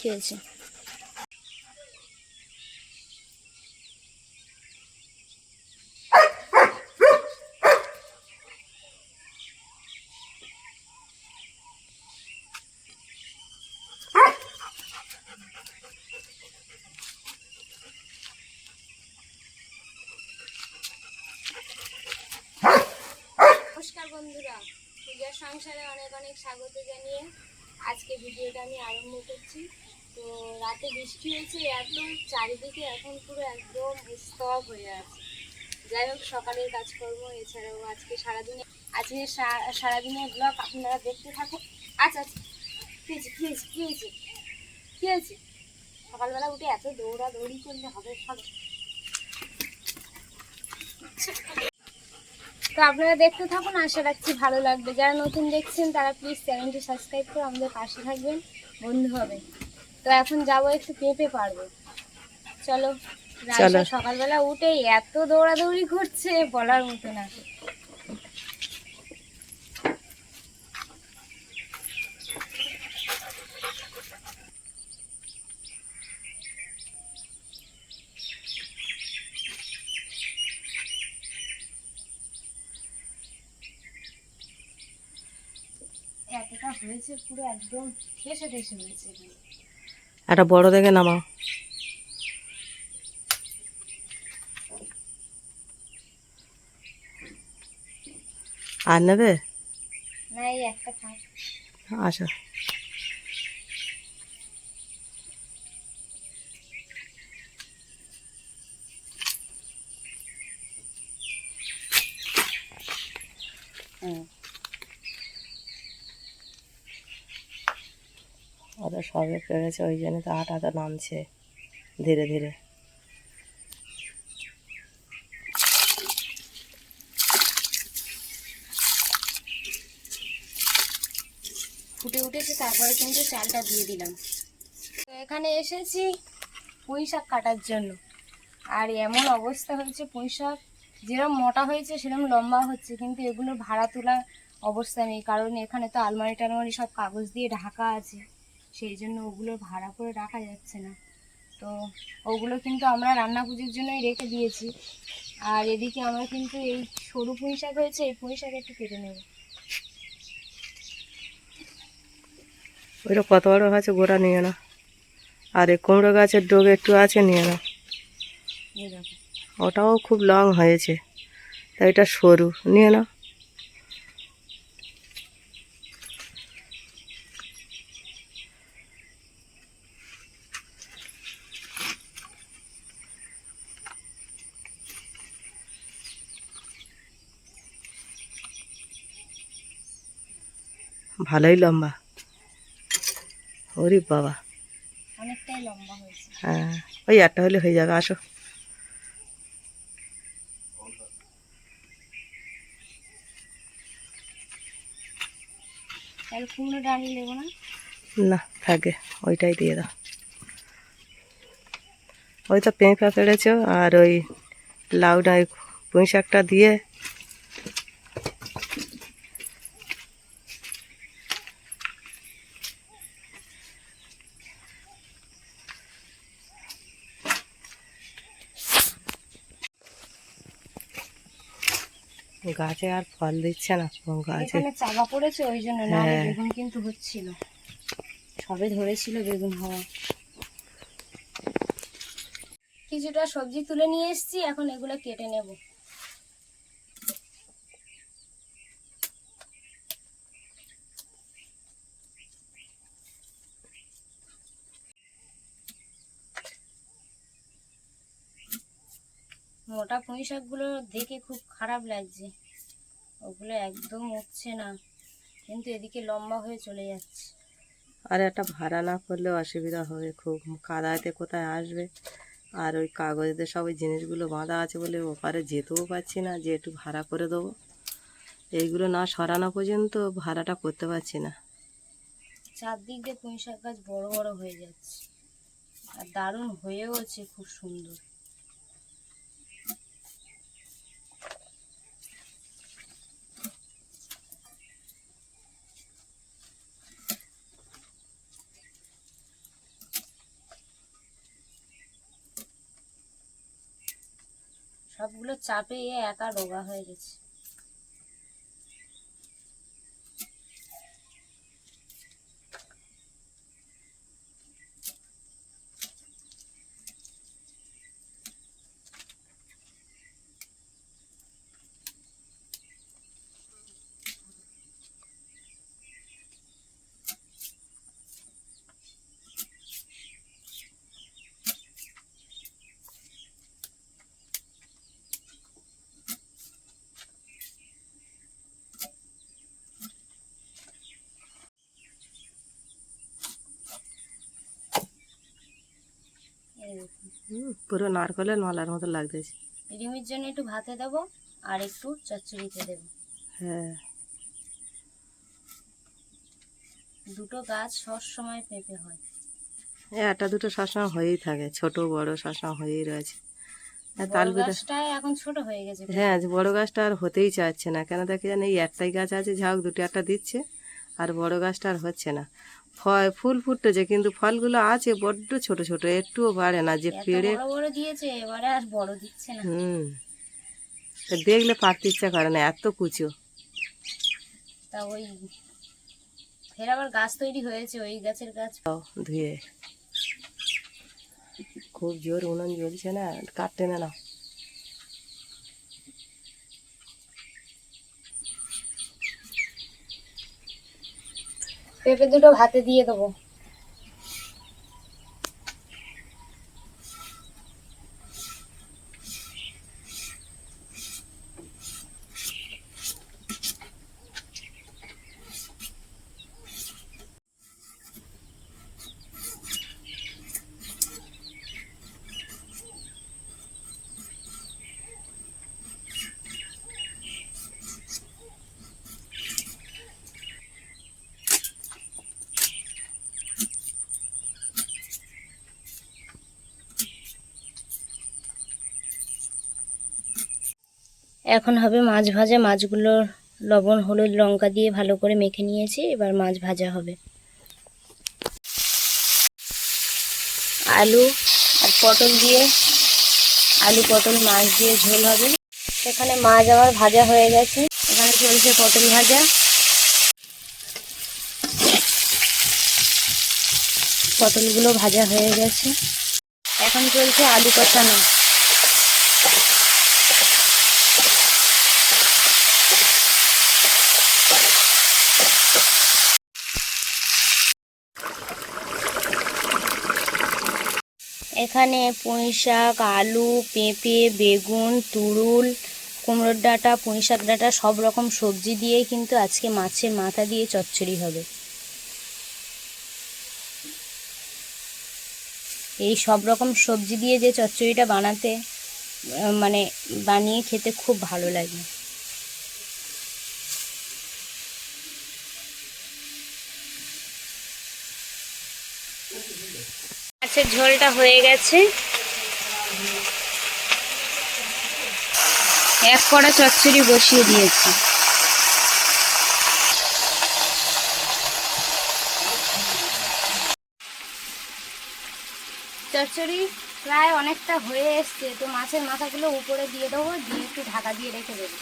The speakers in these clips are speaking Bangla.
খেয়েছি। নমস্কার বন্ধুরা, পূজার সংসারে অনেক অনেক স্বাগত জানিয়ে আজকে ভিডিওটা আমি আরম্ভ করছি। তো রাতে বৃষ্টি হয়েছে, এত চারিদিকে এখন পুরো একদম স্তব হয়ে আছে। যাই হোক, সকালের কাজকর্ম এছাড়াও আজকে সারাদিনের ব্লগ আপনারা দেখতে থাকুন। আচ্ছা আচ্ছা, কী হয়েছে কী হয়েছে কী হয়েছে কী হয়েছে? সকালবেলা উঠে এত দৌড়াদৌড়ি করলে হবে সব? তো আপনারা দেখতে থাকুন, আশা রাখছি ভালো লাগবে। যারা নতুন দেখছেন তারা প্লিজ চ্যানেলটি সাবস্ক্রাইব করে আমাদের পাশে থাকবেন, বন্ধু হবে। তো এখন যাবো একটু পেঁপে পারবো। চলো। রাইসা সকালবেলা উঠে এত দৌড়াদৌড়ি করছে বলার মতো না। এতটা হয়েছে পুরো একদম ঠেসে ঠেসে হয়েছে। একটা বড় দেখে নামাও। আর নেবে না, এই একটা থাক। আচ্ছা, ওরা সবে পেরেছে, ওই জন্য তো আটাটা নামছে ধীরে ধীরে। ফুটে উঠেছে, তারপরে কিন্তু চালটা দিয়ে দিলাম। তো এখানে এসেছি পুঁই শাক কাটার জন্য। আর এমন অবস্থা হয়েছে, পুঁই শাক যেরকম মোটা হয়েছে সেরকম লম্বা হচ্ছে, কিন্তু এগুলো ভাড়া তোলা অবস্থা নেই, কারণ এখানে তো আলমারি টালমারি সব কাগজ দিয়ে ঢাকা আছে, সেই জন্য ওগুলো ভাড়া করে রাখা যাচ্ছে না। তো ওগুলো কিন্তু আমরা রান্না পুজোর জন্যই রেখে দিয়েছি। আর এদিকে আমরা কিন্তু এই সরু পুঁই শাক হয়েছে, এই পুঁই শাক একটু কেটে নেব। ওইটা কত বড় হয়েছে গোড়া নিয়ে না, আর এই কুমড়ো গাছের ডোগ একটু আছে নিয়ে না, ওটাও খুব লং হয়েছে, তাই এটা সরু নিয়ে না। ভালোই লম্বা, ওরে বাবা, অনেকটাই লম্বা হয়েছে। হ্যাঁ, ওই একটা হলে হয়ে যাবে। আসো, তাহলে কুমড়ো ডাঁড়ি নেবো না? না থাকে, ওইটাই দিয়ে দাও। ওই তো পেঁপা পেড়েছো, আর ওই লাউটা পুঁই শাকটা দিয়ে গাছে আর ফল দিচ্ছে না গাছে। এখানে চাপা পড়েছে ওই জন্য, না হ্যাঁ, বেগুন কিন্তু হচ্ছিল, সবে ধরেছিল বেগুন হওয়া। কিছুটা সবজি তুলে নিয়ে এসেছি, এখন এগুলো কেটে নেব। মোটা পুঁই শাকগুলো দেখে খুব খারাপ লাগছে, ওগুলো একদম উঠছে না, কিন্তু এদিকে লম্বা হয়ে চলে যাচ্ছে। আর একটা ভাড়া না করলে অসুবিধা হবে খুব, কাদাতে কোথায় আসবে। আর ওই কাগজেতে সব ওই জিনিসগুলো বাঁধা আছে বলে ওপারে যেতেও পারছি না, যে একটু ভাড়া করে দেবো। এইগুলো না সরানো পর্যন্ত ভাড়াটা করতে পারছি না। চারদিক দিয়ে পুঁই শাক গাছ বড় বড় হয়ে যাচ্ছে, আর দারুণ হয়েও আছে, খুব সুন্দর। সবগুলো চাপে এ একা রোগা হয়ে গেছে। এই দেখুন। পুরো নারকেলের মালার মতো লাগতেছে। রিমির জন্য একটু ভাতে দেবো আর একটু চচ্চড়িতে দেবো। হ্যাঁ, দুটো গাছ সব সময় পেঁপে হয়। একটা দুটো সবসময় হয়েই থাকে, ছোট বড় সবসময় হয়েই রয়েছে। আর বড় তালবিটা, গাছটা এখন ছোট হয়ে গেছে। হ্যাঁ বড় গাছটা আর হতেই চাচ্ছে না কেন, দেখে জানি এই একটাই গাছ আছে, যা হোক দুটো একটা দিচ্ছে, আর বড় গাছটা আর হচ্ছে না। ফুল ফুটতেছে কিন্তু ফলগুলো আছে বড্ড ছোট ছোট, একটুও বাড়ে না, যে এত পেড়ে। বড় বড় দিয়েছে, এবারে আর বড় দিচ্ছে না। তা দেখলে পারতে ইচ্ছা করে না, এত কুচো। তা ওই ফের আবার গাছ তৈরি হয়েছে, ওই গাছের গাছ। ধুয়ে খুব জোর উনুন জ্বলছে না, কাটতে না না। পেঁপে দুটো ভাতে দিয়ে দেবো। এখন হবে মাছ ভাজা। মাছগুলো লবণ হলুদ লঙ্কা দিয়ে ভালো করে মেখে নিয়েছি, এবার মাছ ভাজা হবে। আলু আর পটল দিয়ে, আলু পটল মাছ দিয়ে ঝোল হবে। এখানে মাছ আমার ভাজা হয়ে গেছে, এখানে চলছে পটল ভাজা। পটলগুলো ভাজা হয়ে গেছে, এখন চলছে আলু কষানো। এখানে পুঁই শাক, আলু, পেঁপে, বেগুন, তুরুল, কুমড়োর ডাঁটা, পুঁই শাক ডাঁটা সব রকম সবজি দিয়ে কিন্তু আজকে মাছের মাথা দিয়ে চচ্চড়ি হবে। এই সব রকম সবজি দিয়ে যে চচ্চড়িটা বানাতে মানে বানিয়ে খেতে খুব ভালো লাগে। মাছের ঝোলটা হয়ে গেছে, এক কড়া চচ্চড়ি বসিয়ে দিয়েছি। চচ্চড়ি প্রায় অনেকটা হয়ে এসছে, তো মাছের মাথাগুলো উপরে দিয়ে দেবো, দিয়ে একটু ঢাকা দিয়ে রেখে দেবো।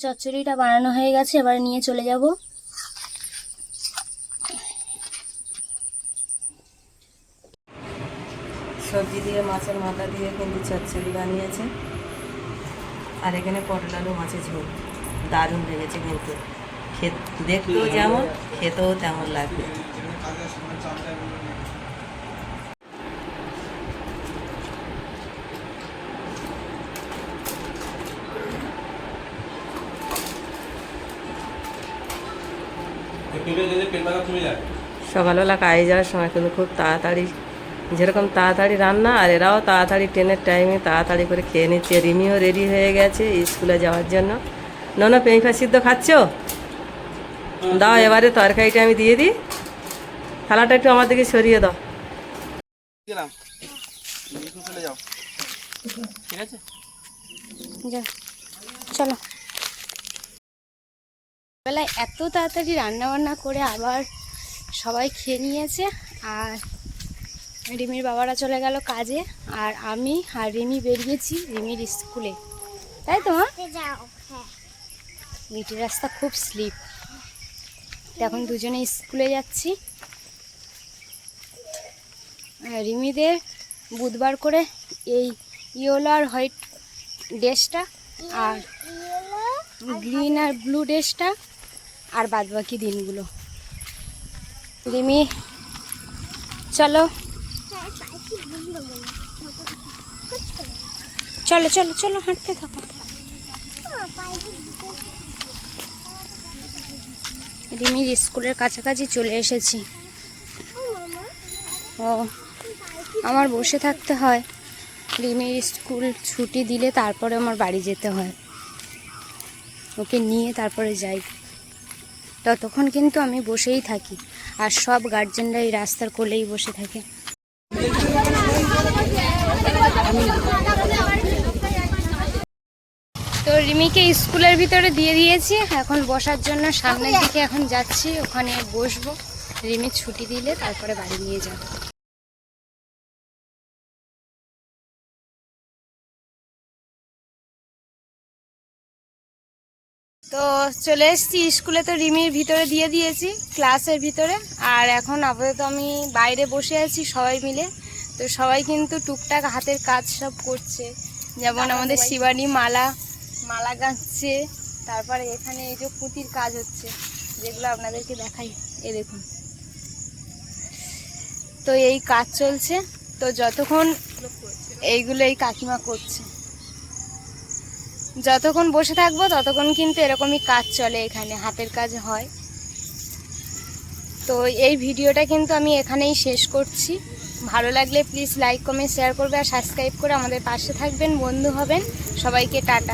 চচ্চড়িটা বানানো হয়ে গেছে, এবার নিয়ে চলে যাব। সবজি দিয়ে মাছের মাথা দিয়ে কিন্তু চচ্চড়ি বানিয়েছে, আর এখানে পটল আলু মাছের ঝোল দারুণ লেগেছে কিন্তু, দেখতেও যেমন খেতেও তেমন লাগবে। সকালবেলা কাজে যাওয়ার সময় কিন্তু খুব তাড়াতাড়ি, যেরকম তাড়াতাড়ি রান্না, আর এরাও তাড়াতাড়ি ট্রেনের টাইমে তাড়াতাড়ি করে খেয়ে নিচ্ছে। রিমিও রেডি হয়ে গেছে স্কুলে যাওয়ার জন্য। নন পেঁপা সিদ্ধ খাচ্ছ? দাও এবারে তরকারিটা আমি দিয়ে দিই, থালাটা একটু আমার দিকে সরিয়ে দাও। ঠিক আছে, যা চলো। বেলায় এত তাড়াতাড়ি রান্না বান্না করে আবার সবাই খেয়ে নিয়েছে, আর রিমির বাবারা চলে গেল কাজে, আর আমি আর রিমি বেরিয়েছি রিমির স্কুলে, তাই তো মা? মিটি রাস্তা খুব স্লিপ, এখন দুজনে স্কুলে যাচ্ছি। রিমিদের বুধবার করে এই ইয়েলো আর হোয়াইট ড্রেসটা, আর গ্রিন আর ব্লু ড্রেসটা, আর বাদ বাকি দিনগুলো। রিমি চলো চলো চলো চলো, হাঁটতে থাকো। রিমির স্কুলের কাছাকাছি চলে এসেছি। ও আমার বসে থাকতে হয়, রিমির স্কুল ছুটি দিলে তারপরে আমার বাড়ি যেতে হয়, ওকে নিয়ে তারপরে যাই। ততক্ষণ কিন্তু আমি বসেই থাকি, আর সব গার্জেনরা এই রাস্তার কোলেই বসে থাকে। তো রিমিকে স্কুলের ভিতরে দিয়ে দিয়েছি, এখন বসার জন্য সামনের দিকে এখন যাচ্ছি, ওখানে বসবো। রিমি ছুটি দিলে তারপরে বাড়ি নিয়ে যাব। তো চলে এসেছি স্কুলে, তো রিমির ভিতরে দিয়ে দিয়েছি ক্লাসের ভিতরে, আর এখন আপাতত আমি বাইরে বসে আছি সবাই মিলে। তো সবাই কিন্তু টুকটাক হাতের কাজ সব করছে, যেমন আমাদের শিবানী মালা গাঁথছে, তারপরে এখানে এই যে পুঁতির কাজ হচ্ছে, যেগুলো আপনাদেরকে দেখাই, এ দেখুন। তো এই কাজ চলছে, তো যতক্ষণ এইগুলো এই কাকিমা করছে, যতক্ষণ বসে থাকবো ততক্ষণ কিন্তু এরকমই কাজ চলে, এখানে হাতের কাজ হয়। তো এই ভিডিওটা কিন্তু আমি এখানেই শেষ করছি। ভালো লাগলে প্লিজ লাইক কমেন্ট শেয়ার করবে, আর সাবস্ক্রাইব করে আমাদের পাশে থাকবেন, বন্ধু হবেন। সবাইকে টাটা।